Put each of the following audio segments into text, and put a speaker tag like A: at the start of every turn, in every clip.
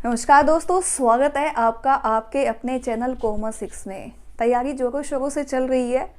A: नमस्कार दोस्तों, स्वागत है आपका आपके अपने चैनल कॉमर्स 6 में। तैयारी जोरों शोरों से चल रही है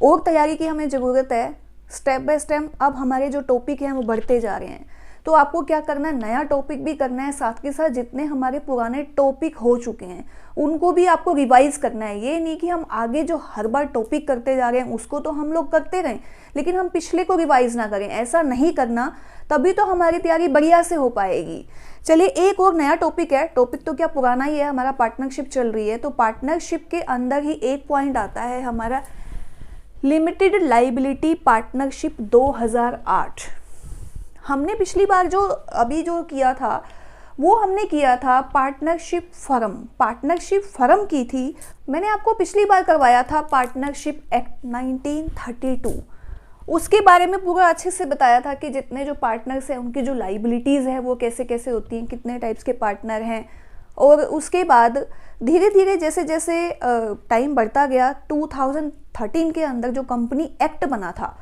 A: और तैयारी की हमें ज़रूरत है। स्टेप बाय स्टेप अब हमारे जो टॉपिक हैं वो बढ़ते जा रहे हैं। तो आपको क्या करना है, नया टॉपिक भी करना है, साथ के साथ जितने हमारे पुराने टॉपिक हो चुके हैं उनको भी आपको रिवाइज करना है। ये नहीं कि हम आगे जो हर बार टॉपिक करते जा रहे हैं उसको तो हम लोग करते रहें लेकिन हम पिछले को रिवाइज ना करें। ऐसा नहीं करना, तभी तो हमारी तैयारी बढ़िया से हो पाएगी। चलिए, एक और नया टॉपिक है। टॉपिक तो क्या पुराना ही है, हमारा पार्टनरशिप चल रही है। तो पार्टनरशिप के अंदर ही एक पॉइंट आता है हमारा लिमिटेड लाइबिलिटी पार्टनरशिप 2008। हमने पिछली बार जो किया था वो हमने किया था पार्टनरशिप फर्म की थी। मैंने आपको पिछली बार करवाया था पार्टनरशिप एक्ट 1932। उसके बारे में पूरा अच्छे से बताया था कि जितने जो पार्टनर्स हैं उनकी जो लाइबिलिटीज़ है वो कैसे कैसे होती हैं, कितने टाइप्स के पार्टनर हैं। और उसके बाद धीरे धीरे जैसे जैसे टाइम बढ़ता गया, 2013 के अंदर जो कंपनी एक्ट बना था,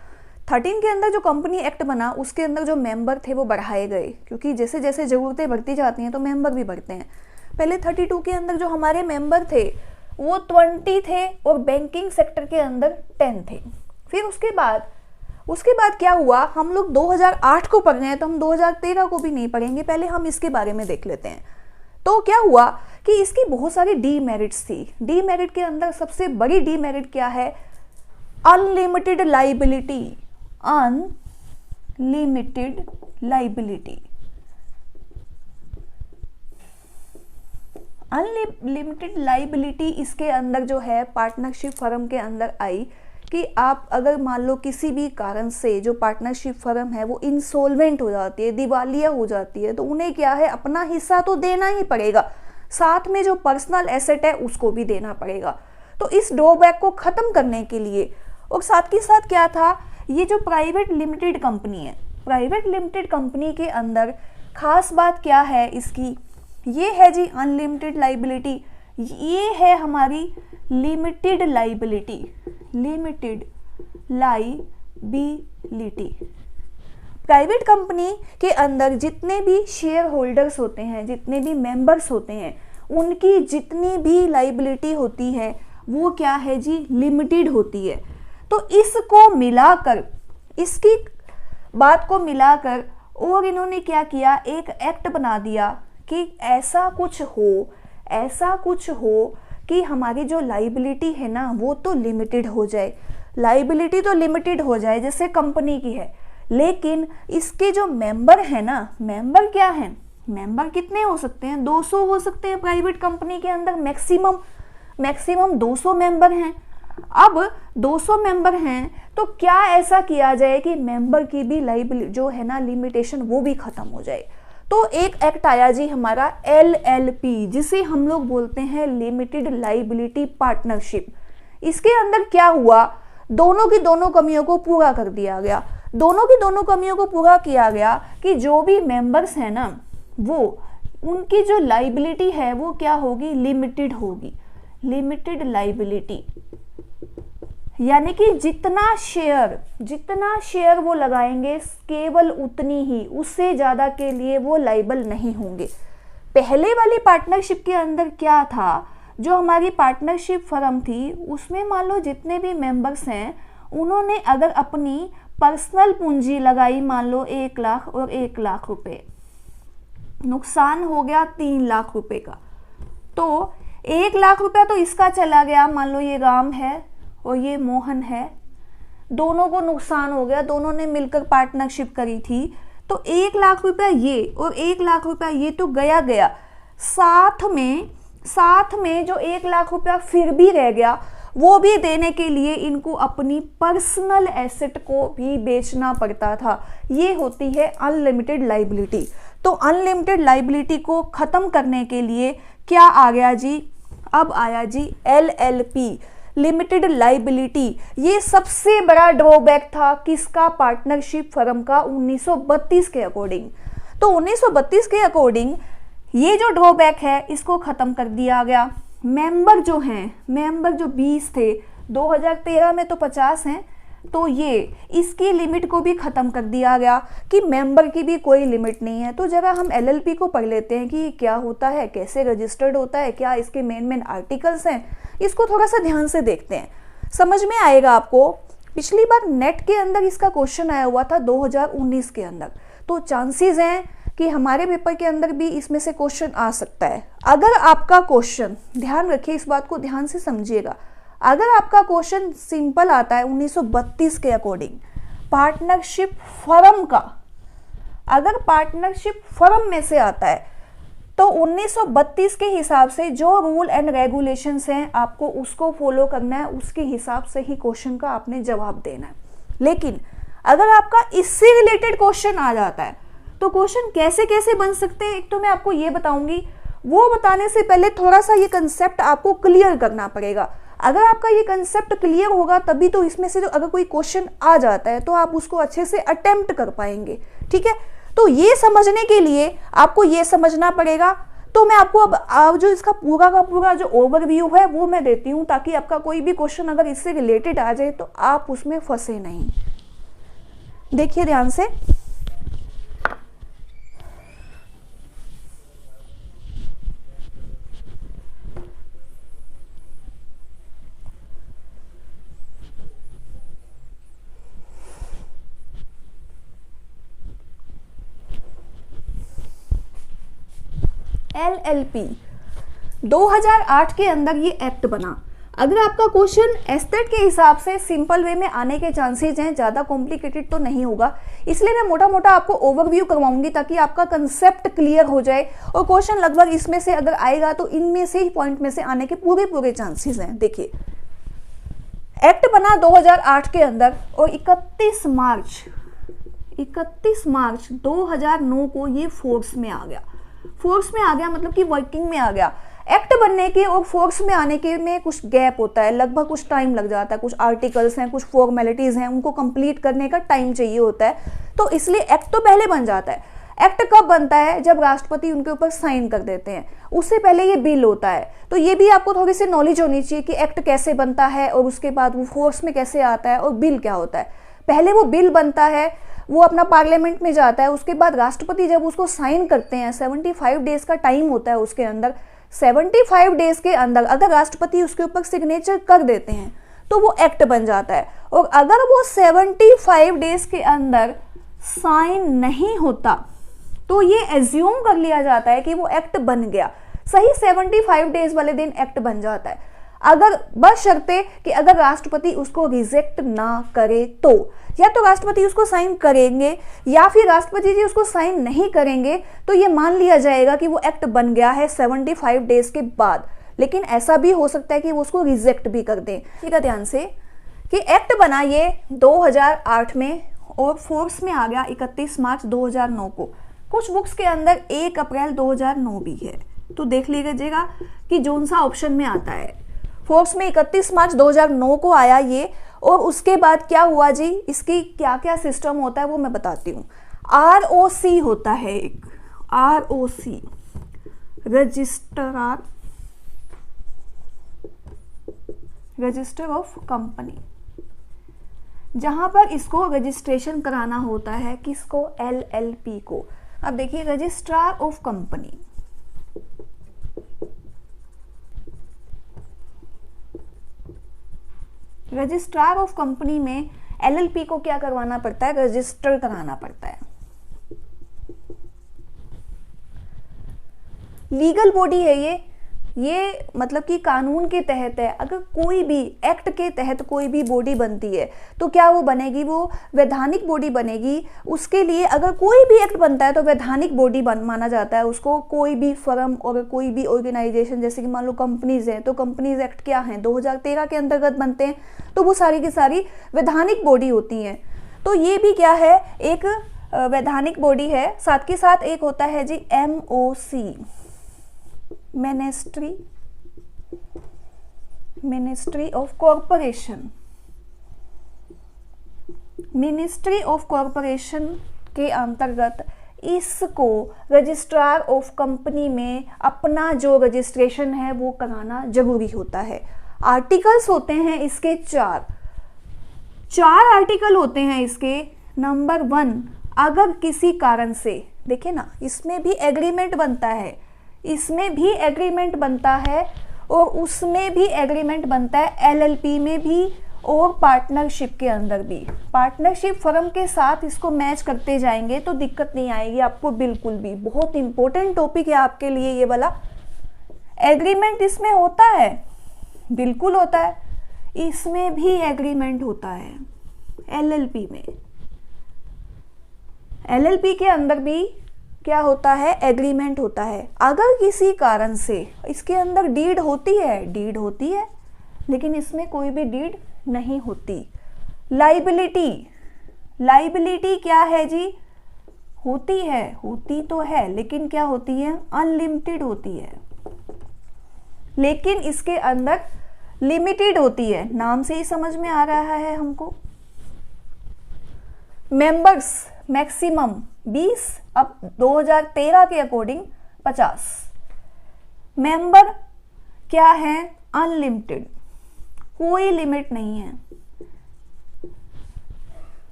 A: 13 के अंदर जो कंपनी एक्ट बना उसके अंदर जो मेंबर थे वो बढ़ाए गए, क्योंकि जैसे जैसे ज़रूरतें बढ़ती जाती हैं तो मेंबर भी बढ़ते हैं। पहले 32 के अंदर जो हमारे मेंबर थे वो 20 थे और बैंकिंग सेक्टर के अंदर 10 थे। फिर उसके बाद क्या हुआ, हम लोग 2008 को पढ़ रहे हैं तो हम 2013 को भी नहीं पढ़ेंगे। पहले हम इसके बारे में देख लेते हैं। तो क्या हुआ कि इसकी बहुत सारी डीमेरिट्स थी। डीमेरिट के अंदर सबसे बड़ी डीमेरिट क्या है, unlimited liability. Unlimited liability, unlimited liability इसके अंदर जो है पार्टनरशिप फर्म के अंदर आई कि आप अगर मान लो किसी भी कारण से जो पार्टनरशिप फर्म है वो इंसॉल्वेंट हो जाती है, दिवालिया हो जाती है, तो उन्हें क्या है, अपना हिस्सा तो देना ही पड़ेगा, साथ में जो पर्सनल एसेट है उसको भी देना पड़ेगा। तो इस ड्रॉबैक को ख़त्म करने के लिए, और साथ के साथ क्या था, ये जो प्राइवेट लिमिटेड कंपनी है, प्राइवेट लिमिटेड कंपनी के अंदर खास बात क्या है इसकी, ये है जी अनलिमिटेड लाइबिलिटी। ये है हमारी limited liability, limited liability. Private company के अंदर जितने भी शेयर होल्डर्स होते हैं, जितने भी मेंबर्स होते हैं, उनकी जितनी भी लाइबिलिटी होती है वो क्या है जी, लिमिटेड होती है। तो इसको मिलाकर, इसकी बात को मिलाकर और इन्होंने क्या किया, एक एक्ट बना दिया कि ऐसा कुछ हो कि हमारी जो लाइबिलिटी है ना वो तो लिमिटेड हो जाए, लाइबिलिटी तो लिमिटेड हो जाए जैसे कंपनी की है, लेकिन इसके जो मेंबर है ना, मेंबर क्या है, मेंबर कितने हो सकते हैं, 200 हो सकते हैं। प्राइवेट कंपनी के अंदर मैक्सिमम 200 मेंबर हैं। अब 200 मेंबर हैं तो क्या ऐसा किया जाए कि मेंबर की भी लाइबिलिटी जो है ना, लिमिटेशन, वो भी खत्म हो जाए। तो एक एक्ट आया जी हमारा LLP, जिसे हम लोग बोलते हैं लिमिटेड लाइबिलिटी पार्टनरशिप। इसके अंदर क्या हुआ, दोनों की दोनों कमियों को पूरा कर दिया गया। दोनों की दोनों कमियों को पूरा किया गया कि जो भी मेंबर्स हैं ना, वो उनकी जो लाइबिलिटी है वो क्या होगी, लिमिटेड होगी। लिमिटेड लाइबिलिटी यानी कि जितना शेयर वो लगाएंगे केवल उतनी ही, उससे ज़्यादा के लिए वो लाइबल नहीं होंगे। पहले वाली पार्टनरशिप के अंदर क्या था, जो हमारी पार्टनरशिप फर्म थी उसमें मान लो जितने भी मेंबर्स हैं उन्होंने अगर अपनी पर्सनल पूंजी लगाई, मान लो 1 लाख और 1 लाख रुपए, नुकसान हो गया 3 लाख रुपए का, तो 1 लाख रुपया तो इसका चला गया। मान लो ये राम है और ये मोहन है, दोनों को नुकसान हो गया, दोनों ने मिलकर पार्टनरशिप करी थी, तो 1 लाख रुपया ये और 1 लाख रुपया ये तो गया। साथ में जो 1 लाख रुपया फिर भी रह गया वो भी देने के लिए इनको अपनी पर्सनल एसेट को भी बेचना पड़ता था। ये होती है अनलिमिटेड लाइबिलिटी। तो अनलिमिटेड लाइबिलिटी को खत्म करने के लिए क्या आ गया जी, अब आया जी LLP, लिमिटेड लाइबिलिटी। ये सबसे बड़ा ड्रॉबैक था किसका, पार्टनरशिप फर्म का 1932 के अकॉर्डिंग। तो 1932 के अकॉर्डिंग ये जो ड्रॉबैक है इसको खत्म कर दिया गया। मेंबर जो 20 थे, 2013 में तो 50 हैं, तो ये इसकी लिमिट को भी ख़त्म कर दिया गया कि मेंबर की भी कोई लिमिट नहीं है। तो जरा हम एलएलपी को पढ़ लेते हैं कि ये क्या होता है, कैसे रजिस्टर्ड होता है, क्या इसके मेन आर्टिकल्स हैं, इसको थोड़ा सा ध्यान से देखते हैं, समझ में आएगा आपको। पिछली बार नेट के अंदर इसका क्वेश्चन आया हुआ था 2019 के अंदर, तो चांसेस हैं कि हमारे पेपर के अंदर भी इसमें से क्वेश्चन आ सकता है। अगर आपका क्वेश्चन, ध्यान रखिए इस बात को ध्यान से समझिएगा, अगर आपका क्वेश्चन सिंपल आता है 1932 के अकॉर्डिंग पार्टनरशिप फर्म का, अगर पार्टनरशिप फर्म में से आता है तो 1932 के हिसाब से जो रूल एंड रेगुलेशंस हैं आपको उसको फॉलो करना है, उसके हिसाब से ही क्वेश्चन का आपने जवाब देना है। लेकिन अगर आपका इससे रिलेटेड क्वेश्चन आ जाता है तो क्वेश्चन कैसे कैसे बन सकते हैं, एक तो मैं आपको ये बताऊंगी, वो बताने से पहले थोड़ा सा ये कंसेप्ट आपको क्लियर करना पड़ेगा। अगर आपका ये कंसेप्ट क्लियर होगा तभी तो इसमें से अगर कोई क्वेश्चन आ जाता है तो आप उसको अच्छे से अटेम्प्ट कर पाएंगे, ठीक है। तो ये समझने के लिए आपको ये समझना पड़ेगा। तो मैं आपको अब जो इसका पूरा का पूरा जो ओवरव्यू है वो मैं देती हूँ, ताकि आपका कोई भी क्वेश्चन अगर इससे रिलेटेड आ जाए तो आप उसमें फंसे नहीं। देखिए ध्यान से, एलएलपी 2008 के अंदर ये एक्ट बना। अगर आपका क्वेश्चन एस्टेट के हिसाब से सिंपल वे में आने के चांसेस हैं, ज़्यादा कॉम्प्लिकेटेड तो नहीं होगा, इसलिए मैं मोटा मोटा आपको ओवरव्यू करवाऊंगी ताकि आपका कंसेप्ट क्लियर हो जाए। और क्वेश्चन लगभग इसमें से अगर आएगा तो इनमें से ही पॉइंट में से आने के पूरे चांसेस हैं। देखिए, एक्ट बना 2008 के अंदर और 31 मार्च 2009 को ये फोर्स में आ गया। फोर्स में आ गया मतलब कि वर्किंग में आ गया। एक्ट बनने के और फोर्स में आने के में कुछ गैप होता है, लगभग कुछ टाइम लग जाता है, कुछ आर्टिकल्स हैं, कुछ फॉर्मेलिटीज हैं, उनको कंप्लीट करने का टाइम चाहिए होता है, तो इसलिए एक्ट तो पहले बन जाता है। एक्ट कब बनता है? जब राष्ट्रपति उनके ऊपर साइन कर देते हैं, उससे पहले ये बिल होता है। तो ये भी आपको थोड़ी सी नॉलेज होनी चाहिए कि एक्ट कैसे बनता है और उसके बाद वो फोर्स में कैसे आता है और बिल क्या होता है। पहले वो बिल बनता है, वो अपना पार्लियामेंट में जाता है, उसके बाद राष्ट्रपति जब उसको साइन करते हैं 75 डेज का टाइम होता है उसके अंदर। 75 डेज के अंदर अगर राष्ट्रपति उसके ऊपर सिग्नेचर कर देते हैं तो वो एक्ट बन जाता है। और अगर वो 75 डेज के अंदर साइन नहीं होता तो ये एज्यूम कर लिया जाता है कि वो एक्ट बन गया। सही 75 डेज वाले दिन एक्ट बन जाता है, अगर बशर्ते कि अगर राष्ट्रपति उसको रिजेक्ट ना करे तो, या तो राष्ट्रपति उसको साइन करेंगे या फिर राष्ट्रपति जी उसको साइन नहीं करेंगे तो ये मान लिया जाएगा कि वो एक्ट बन गया है 75 डेज के बाद। लेकिन ऐसा भी हो सकता है कि वो उसको रिजेक्ट भी कर दें। ठीक है, ध्यान से कि एक्ट बना ये 2008 में और फोर्स में आ गया 31 मार्च 2009 को। कुछ बुक्स के अंदर 1 अप्रैल 2009 भी है, तो देख लीजिएगा कि जोन सा ऑप्शन में आता है। फोर्स में 31 मार्च 2009 को आया ये, और उसके बाद क्या हुआ जी, इसकी क्या क्या सिस्टम होता है वो मैं बताती हूँ। ROC होता है एक, ROC रजिस्टर ऑफ कंपनी, जहां पर इसको रजिस्ट्रेशन कराना होता है, किसको? LLP को। अब देखिए, registrar of company, registrar of company में LLP को क्या करवाना पड़ता है? रजिस्टर कराना पड़ता है। लीगल बॉडी है ये मतलब कि कानून के तहत है। अगर कोई भी एक्ट के तहत कोई भी बॉडी बनती है तो क्या वो बनेगी? वो वैधानिक बॉडी बनेगी। उसके लिए अगर कोई भी एक्ट बनता है तो वैधानिक बॉडी माना जाता है उसको। कोई भी फर्म और कोई भी ऑर्गेनाइजेशन, जैसे कि मान लो कंपनीज हैं, तो कंपनीज एक्ट क्या हैं? 2013 के अंतर्गत बनते हैं, तो वो सारी की सारी वैधानिक बॉडी होती हैं। तो ये भी क्या है? एक वैधानिक बॉडी है। साथ के साथ एक होता है जी MOC, ministry of corporation. Ministry of corporation के अंतर्गत इसको रजिस्ट्रार ऑफ कंपनी में अपना जो रजिस्ट्रेशन है वो कराना जरूरी होता है। आर्टिकल्स होते हैं इसके 4। 4 आर्टिकल होते हैं इसके। नंबर 1, अगर किसी कारण से, देखिए ना, इसमें भी एग्रीमेंट बनता है, इसमें भी एग्रीमेंट बनता है और उसमें भी एग्रीमेंट बनता है, एलएलपी में भी और पार्टनरशिप के अंदर भी। पार्टनरशिप फर्म के साथ इसको मैच करते जाएंगे तो दिक्कत नहीं आएगी आपको बिल्कुल भी। बहुत इंपॉर्टेंट टॉपिक है आपके लिए ये वाला। एग्रीमेंट इसमें होता है, बिल्कुल होता है, इसमें भी एग्रीमेंट होता है एलएलपी में। एलएलपी के अंदर भी क्या होता है, एग्रीमेंट होता है। अगर किसी कारण से, इसके अंदर डीड होती है, डीड होती है, लेकिन इसमें कोई भी डीड नहीं होती। लाइबिलिटी, लाइबिलिटी क्या है जी, होती है, होती तो है, लेकिन क्या होती है, अनलिमिटेड होती है, लेकिन इसके अंदर लिमिटेड होती है। नाम से ही समझ में आ रहा है हमको। मेंबर्स मैक्सिमम 20, अब 2013 के अकॉर्डिंग 50। मेंबर क्या है, अनलिमिटेड, कोई लिमिट नहीं है।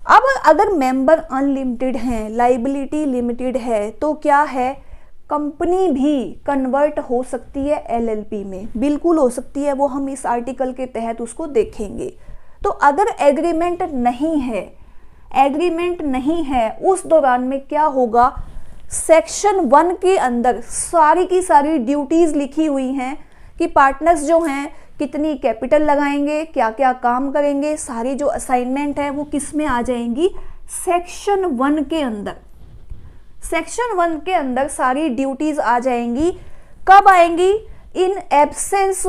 A: अब अगर मेंबर अनलिमिटेड हैं, लाइबिलिटी लिमिटेड है, तो क्या है, कंपनी भी कन्वर्ट हो सकती है एलएलपी में, बिल्कुल हो सकती है, वो हम इस आर्टिकल के तहत उसको देखेंगे। तो अगर एग्रीमेंट नहीं है, एग्रीमेंट नहीं है, उस दौरान में क्या होगा, सेक्शन 1 के अंदर सारी की सारी ड्यूटीज लिखी हुई हैं कि पार्टनर्स जो हैं कितनी कैपिटल लगाएंगे, क्या क्या काम करेंगे, सारी जो असाइनमेंट है वो किस में आ जाएंगी, सेक्शन 1 के अंदर। सेक्शन 1 के अंदर सारी ड्यूटीज आ जाएंगी। कब आएंगी, in absence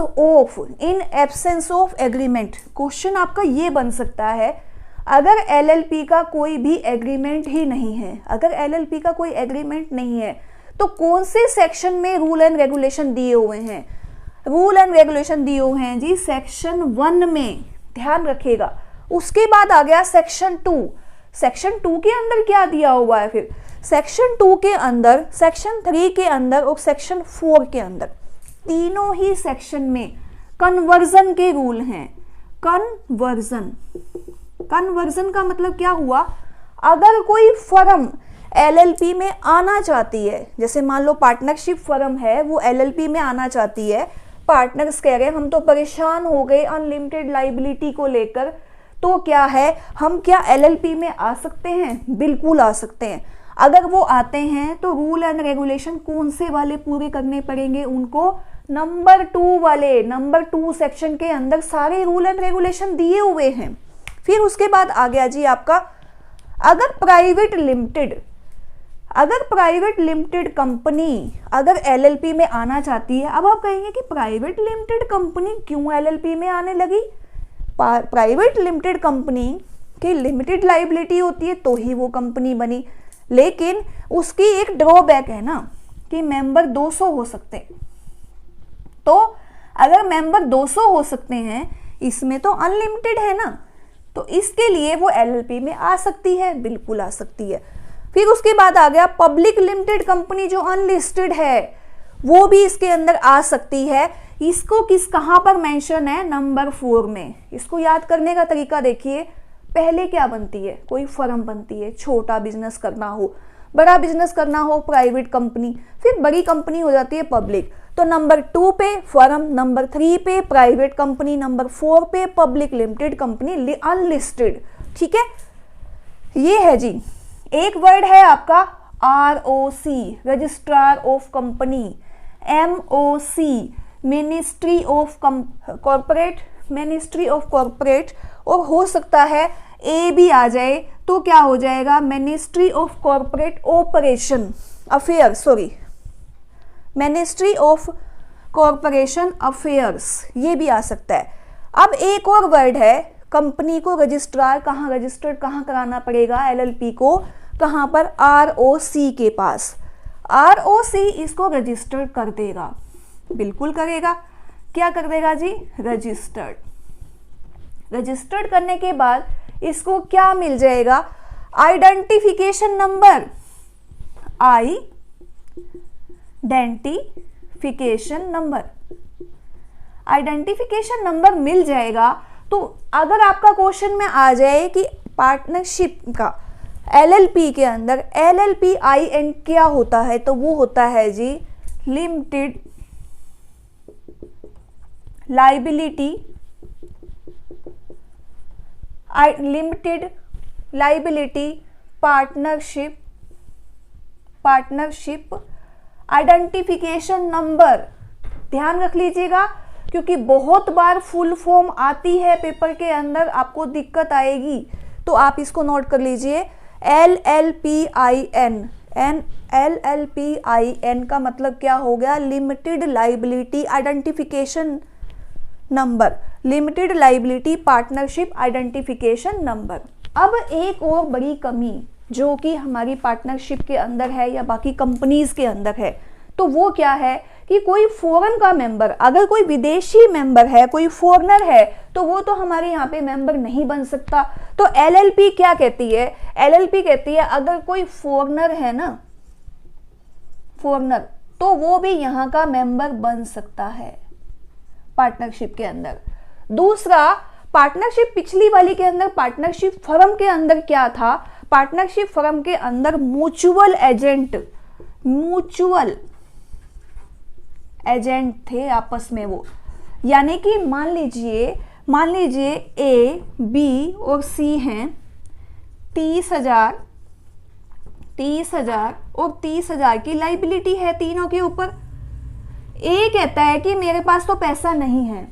A: of agreement. Question आपका ये बन सकता है, अगर एलएलपी का कोई भी एग्रीमेंट ही नहीं है, अगर एलएलपी का कोई एग्रीमेंट नहीं है, तो कौन से सेक्शन में रूल एंड रेगुलेशन दिए हुए हैं, रूल एंड रेगुलेशन दिए हुए हैं जी सेक्शन 1 में, ध्यान रखिएगा। उसके बाद आ गया सेक्शन 2। सेक्शन 2 के अंदर क्या दिया हुआ है, फिर सेक्शन 2 के अंदर, सेक्शन 3 के अंदर और सेक्शन 4 के अंदर, तीनों ही सेक्शन में कन्वर्जन के रूल हैं। कन्वर्जन, कन्वर्जन का मतलब क्या हुआ, अगर कोई फर्म एलएलपी में आना चाहती है, जैसे मान लो पार्टनरशिप फर्म है, वो एलएलपी में आना चाहती है, पार्टनर्स कह रहे हैं हम तो परेशान हो गए अनलिमिटेड लाइबिलिटी को लेकर, तो क्या है, हम क्या एलएलपी में आ सकते हैं, बिल्कुल आ सकते हैं। अगर वो आते हैं तो रूल एंड रेगुलेशन कौन से वाले पूरे करने पड़ेंगे उनको, नंबर 2 वाले। नंबर 2 सेक्शन के अंदर सारे रूल एंड रेगुलेशन दिए हुए हैं। फिर उसके बाद आ गया जी आपका, अगर प्राइवेट लिमिटेड कंपनी अगर एलएलपी में आना चाहती है। अब आप कहेंगे कि प्राइवेट लिमिटेड कंपनी क्यों एलएलपी में आने लगी, प्राइवेट लिमिटेड कंपनी की लिमिटेड लाइबिलिटी होती है तो ही वो कंपनी बनी, लेकिन उसकी एक ड्रॉबैक है ना कि मेंबर 200 हो सकते हैं। तो अगर मेंबर 200 हो सकते हैं, इसमें तो अनलिमिटेड है ना, तो इसके लिए वो एलएलपी में आ सकती है, बिल्कुल आ सकती है। फिर उसके बाद आ गया पब्लिक लिमिटेड कंपनी जो अनलिस्टेड है, वो भी इसके अंदर आ सकती है। इसको कहां पर मेंशन है, नंबर 4 में। इसको याद करने का तरीका देखिए, पहले क्या बनती है, कोई फर्म बनती है, छोटा बिजनेस करना हो, बड़ा बिजनेस करना हो प्राइवेट कंपनी, फिर बड़ी कंपनी हो जाती है पब्लिक। तो नंबर 2 पे फर्म, नंबर 3 पे प्राइवेट कंपनी, नंबर 4 पे पब्लिक लिमिटेड कंपनी अनलिस्टेड। ठीक है, ये है जी। एक वर्ड है आपका ROC, registrar of company, MOC, ministry of corporate, और हो सकता है A भी आ जाए तो क्या हो जाएगा, ministry of corporate operation affair, ministry of corporation affairs, ये भी आ सकता है। अब एक और वर्ड है, कंपनी को रजिस्ट्रार कहाँ रजिस्टर्ड कहाँ कराना पड़ेगा, एलएलपी को कहाँ पर, ROC के पास। ROC इसको रजिस्टर्ड कर देगा, बिल्कुल करेगा। क्या कर देगा जी, रजिस्टर्ड करने के बाद इसको क्या मिल जाएगा, आइडेंटिफिकेशन नंबर, आइडेंटिफिकेशन नंबर मिल जाएगा। तो अगर आपका क्वेश्चन में आ जाए कि पार्टनरशिप का LLP के अंदर LLPIN क्या होता है, तो वो होता है जी limited liability partnership identification number. ध्यान रख लीजिएगा, क्योंकि बहुत बार फुल फॉर्म आती है पेपर के अंदर, आपको दिक्कत आएगी, तो आप इसको नोट कर लीजिए। LLPIN का मतलब क्या हो गया? Limited liability identification number, limited liability partnership identification number. अब एक और बड़ी कमी जो कि हमारी पार्टनरशिप के अंदर है या बाकी कंपनीज के अंदर है, तो वो क्या है कि कोई फॉरेन का मेंबर, अगर कोई विदेशी मेंबर है, कोई फॉरेनर है, तो वो तो हमारे यहाँ पे मेंबर नहीं बन सकता। तो LLP क्या कहती है? LLP कहती है अगर कोई फॉरेनर है ना, फॉरेनर, तो वो भी यहाँ का मेंबर बन सकता है पार्टनरशिप के अंदर। दूसरा, पार्टनरशिप पिछली वाली के अंदर पार्टनरशिप फर्म के अंदर क्या था? पार्टनरशिप फर्म के अंदर म्यूचुअल एजेंट थे आपस में वो, यानी कि मान लीजिए A, B और C हैं, 30,000 और 30,000 की लाइबिलिटी है तीनों के ऊपर। A कहता है कि मेरे पास तो पैसा नहीं है,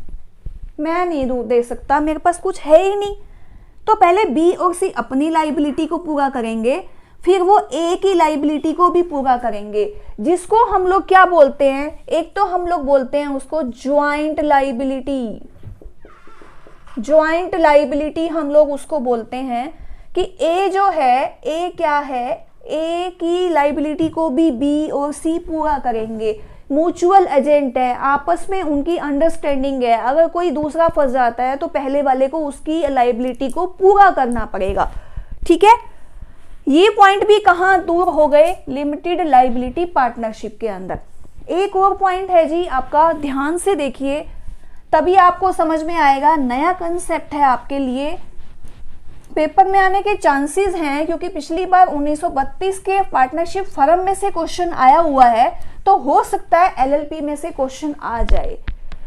A: मैं नहीं दे सकता, मेरे पास कुछ है ही नहीं। तो पहले B और C अपनी लाइबिलिटी को पूरा करेंगे, फिर वो A की लाइबिलिटी को भी पूरा करेंगे, जिसको हम लोग क्या बोलते हैं? एक तो हम लोग बोलते हैं उसको ज्वाइंट लाइबिलिटी हम लोग उसको बोलते हैं कि A जो है, A क्या है? A की लाइबिलिटी को भी B और C पूरा करेंगे। म्यूचुअल एजेंट है, आपस में उनकी अंडरस्टैंडिंग है, अगर कोई दूसरा फंस जाता है तो पहले वाले को उसकी लाइबिलिटी को पूरा करना पड़ेगा। ठीक है, ये पॉइंट भी कहां दूर हो गए? लिमिटेड लाइबिलिटी पार्टनरशिप के अंदर। एक और पॉइंट है जी आपका, ध्यान से देखिए, तभी आपको समझ में आएगा, नया कंसेप्ट है आपके लिए, पेपर में आने के चांसेस हैं, क्योंकि पिछली बार 1932 के पार्टनरशिप फर्म में से क्वेश्चन आया हुआ है, तो हो सकता है LLP में से क्वेश्चन आ जाए,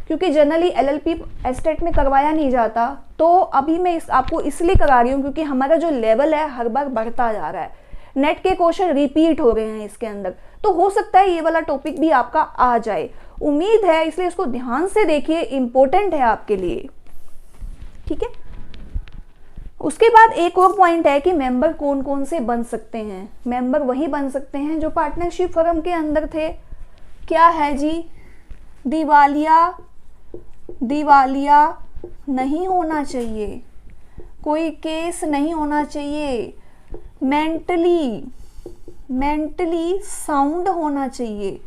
A: क्योंकि जनरली LLP एस्टेट में करवाया नहीं जाता। तो अभी मैं आपको इसलिए करा रही हूँ क्योंकि हमारा जो लेवल है हर बार बढ़ता जा रहा है, नेट के क्वेश्चन रिपीट हो रहे हैं इसके अंदर, तो हो सकता है ये वाला टॉपिक भी आपका आ जाए, उम्मीद है, इसलिए इसको ध्यान से देखिए, इंपॉर्टेंट है आपके लिए। ठीक है, उसके बाद एक और पॉइंट है कि मेंबर कौन कौन से बन सकते हैं? मेंबर वही बन सकते हैं जो पार्टनरशिप फर्म के अंदर थे। क्या है जी? दिवालिया नहीं होना चाहिए, कोई केस नहीं होना चाहिए, मेंटली साउंड होना चाहिए।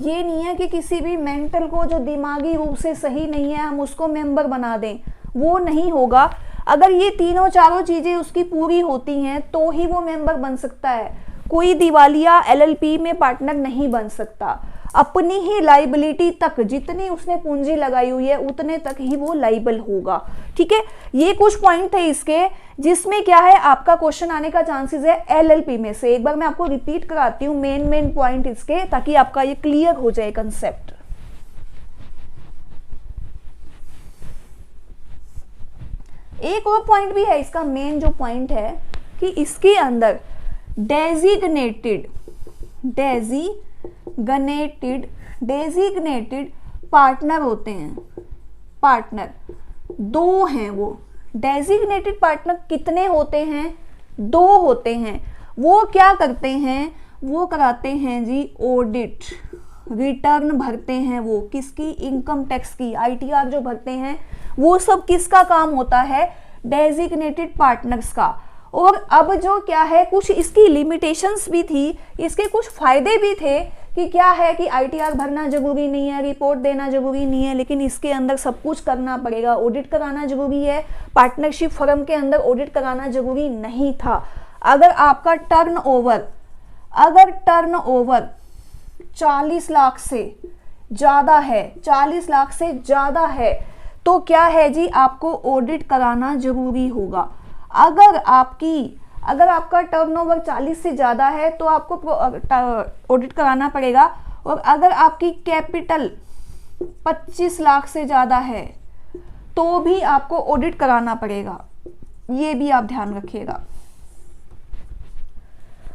A: ये नहीं है कि किसी भी मेंटल को जो दिमागी रूप से सही नहीं है हम उसको मेंबर बना दें, वो नहीं होगा। अगर ये तीनों चारों चीजें उसकी पूरी होती हैं तो ही वो मेंबर बन सकता है। कोई दिवालिया LLP में पार्टनर नहीं बन सकता। अपनी ही लाइबिलिटी तक, जितनी उसने पूंजी लगाई हुई है उतने तक ही वो लाइबल होगा। ठीक है, ये कुछ पॉइंट थे इसके, जिसमें क्या है आपका क्वेश्चन आने का चांसेस है LLP में से। एक बार मैं आपको रिपीट कराती हूँ मेन पॉइंट इसके, ताकि आपका ये क्लियर हो जाए कंसेप्ट। एक और पॉइंट भी है इसका, मेन जो पॉइंट है कि इसके अंदर डेजिग्नेटेड पार्टनर होते हैं। पार्टनर दो हैं वो। डेजिग्नेटेड पार्टनर कितने होते हैं? 2 होते हैं। वो क्या करते हैं? वो कराते हैं जी ऑडिट, रिटर्न भरते हैं वो किसकी? इनकम टैक्स की। ITR जो भरते हैं वो सब किसका काम होता है? डेजिग्नेटेड पार्टनर्स का। और अब जो क्या है, कुछ इसकी लिमिटेशंस भी थी, इसके कुछ फायदे भी थे कि क्या है कि ITR भरना जरूरी नहीं है, रिपोर्ट देना जरूरी नहीं है, लेकिन इसके अंदर सब कुछ करना पड़ेगा। ऑडिट कराना जरूरी है, पार्टनरशिप फर्म के अंदर ऑडिट कराना जरूरी नहीं था। अगर आपका टर्नओवर 40 लाख से ज्यादा है, 40 लाख से ज्यादा है, तो क्या है जी, आपको ऑडिट कराना जरूरी होगा। अगर आपका टर्नओवर 40 से ज़्यादा है तो आपको ऑडिट कराना पड़ेगा, और अगर आपकी कैपिटल 25 लाख से ज़्यादा है तो भी आपको ऑडिट कराना पड़ेगा, ये भी आप ध्यान रखिएगा।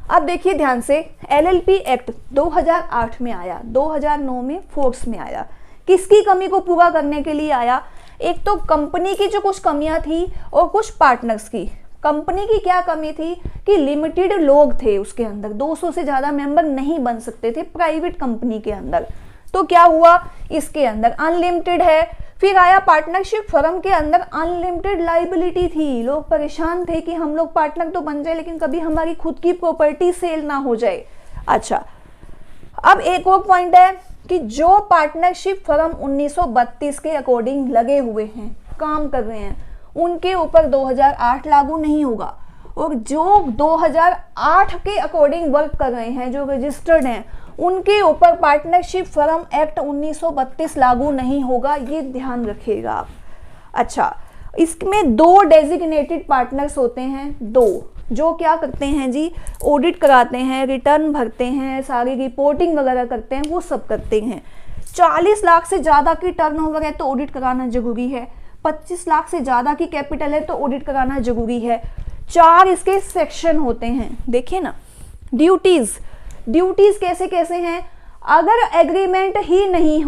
A: अब देखिए ध्यान से, एलएलपी एक्ट 2008 में आया, 2009 में फोर्स में आया। किसकी कमी को पूरा करने के लिए आया? एक तो कंपनी की जो कुछ कमियां थी और कुछ पार्टनर्स की। कंपनी की क्या कमी थी कि लिमिटेड लोग थे उसके अंदर, 200 से ज़्यादा मेंबर नहीं बन सकते थे प्राइवेट कंपनी के अंदर। तो क्या हुआ, इसके अंदर अनलिमिटेड है। फिर आया पार्टनरशिप फर्म के अंदर अनलिमिटेड लाइबिलिटी थी। लोग परेशान थे कि हम लोग पार्टनर तो बन जाए लेकिन कभी हमारी खुद की प्रॉपर्टी सेल ना हो जाए। अच्छा, अब एक और पॉइंट है कि जो पार्टनरशिप फर्म 1932 के अकॉर्डिंग लगे हुए हैं, काम कर रहे हैं, उनके ऊपर 2008 लागू नहीं होगा। और जो 2008 के अकॉर्डिंग वर्क कर रहे हैं, जो रजिस्टर्ड हैं, उनके ऊपर पार्टनरशिप फर्म एक्ट 1932 लागू नहीं होगा, ये ध्यान रखिएगा आप। अच्छा, इसमें 2 डेजिग्नेटेड पार्टनर्स होते हैं, 2 जो क्या करते हैं जी, ऑडिट कराते हैं, रिटर्न भरते हैं, सारी रिपोर्टिंग वगैरह करते हैं, वो सब करते हैं। 40 लाख से ज़्यादा की टर्नओवर है तो ऑडिट कराना जरूरी है। 25 लाख से ज़्यादा की कैपिटल है तो ऑडिट कराना जरूरी है। 4 इसके सेक्शन होते हैं, देखिए ना। ड्यूटीज कैसे कैसे हैं? अगर एग्रीमेंट ही नहीं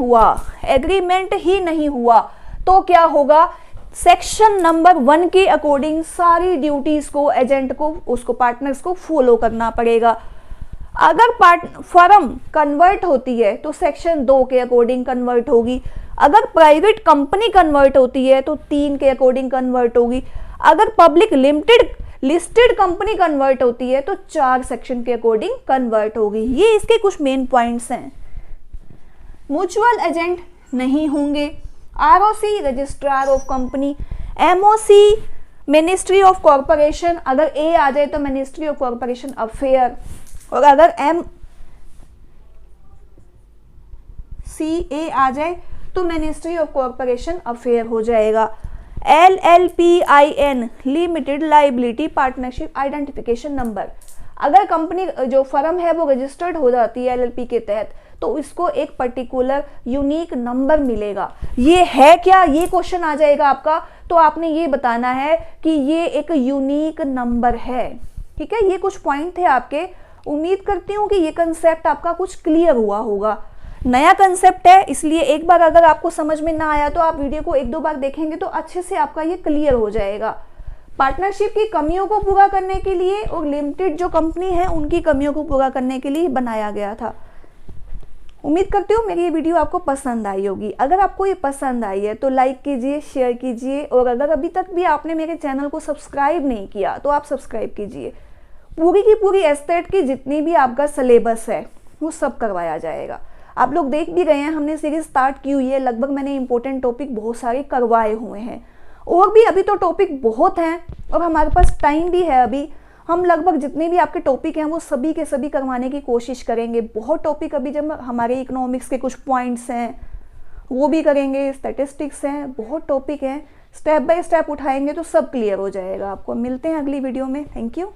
A: हुआ तो क्या होगा, सेक्शन नंबर 1 के अकॉर्डिंग सारी ड्यूटीज को एजेंट को, उसको पार्टनर्स को फॉलो करना पड़ेगा। अगर फर्म कन्वर्ट होती है तो सेक्शन 2 के अकॉर्डिंग कन्वर्ट होगी। अगर प्राइवेट कंपनी कन्वर्ट होती है तो 3 के अकॉर्डिंग कन्वर्ट होगी। अगर पब्लिक लिस्टेड कंपनी कन्वर्ट होती है तो 4 सेक्शन के अकॉर्डिंग कन्वर्ट होगी। ये इसके कुछ मेन पॉइंट्स हैं। म्यूचुअल एजेंट नहीं होंगे। ROC registrar of company, MOC ministry of corporation, अगर ए आ जाए तो मिनिस्ट्री ऑफ कॉर्पोरेशन अफेयर, और अगर MCA आ जाए तो मिनिस्ट्री ऑफ कॉर्पोरेशन अफेयर हो जाएगा। LLPIN limited liability partnership identification number, अगर कंपनी जो फर्म है वो रजिस्टर्ड हो जाती है LLP के तहत तो इसको एक पर्टिकुलर यूनिक नंबर मिलेगा। ये है क्या, ये क्वेश्चन आ जाएगा आपका, तो आपने ये बताना है कि ये एक यूनिक नंबर है। ठीक है, ये कुछ पॉइंट थे आपके। उम्मीद करती हूँ कि ये कंसेप्ट आपका कुछ क्लियर हुआ होगा। नया कंसेप्ट है, इसलिए एक बार अगर आपको समझ में ना आया तो आप वीडियो को 1-2 बार देखेंगे तो अच्छे से आपका ये क्लियर हो जाएगा। पार्टनरशिप की कमियों को पूरा करने के लिए और लिमिटेड जो कंपनी है उनकी कमियों को पूरा करने के लिए बनाया गया था। उम्मीद करती हूँ मेरी ये वीडियो आपको पसंद आई होगी। अगर आपको ये पसंद आई है तो लाइक कीजिए, शेयर कीजिए, और अगर अभी तक भी आपने मेरे चैनल को सब्सक्राइब नहीं किया तो आप सब्सक्राइब कीजिए। पूरी की पूरी एस्टेट की जितनी भी आपका सिलेबस है वो सब करवाया जाएगा। आप लोग देख भी गए हैं, हमने सीरीज स्टार्ट की हुई है, लगभग मैंने इंपॉर्टेंट टॉपिक बहुत सारे करवाए हुए हैं, और भी अभी तो टॉपिक बहुत हैं और हमारे पास टाइम भी है। अभी हम लगभग जितने भी आपके टॉपिक हैं वो सभी के सभी करवाने की कोशिश करेंगे। बहुत टॉपिक अभी जब हमारे इकोनॉमिक्स के कुछ पॉइंट्स हैं वो भी करेंगे, स्टैटिस्टिक्स हैं, बहुत टॉपिक हैं, स्टेप बाय स्टेप उठाएंगे तो सब क्लियर हो जाएगा आपको। मिलते हैं अगली वीडियो में। Thank you.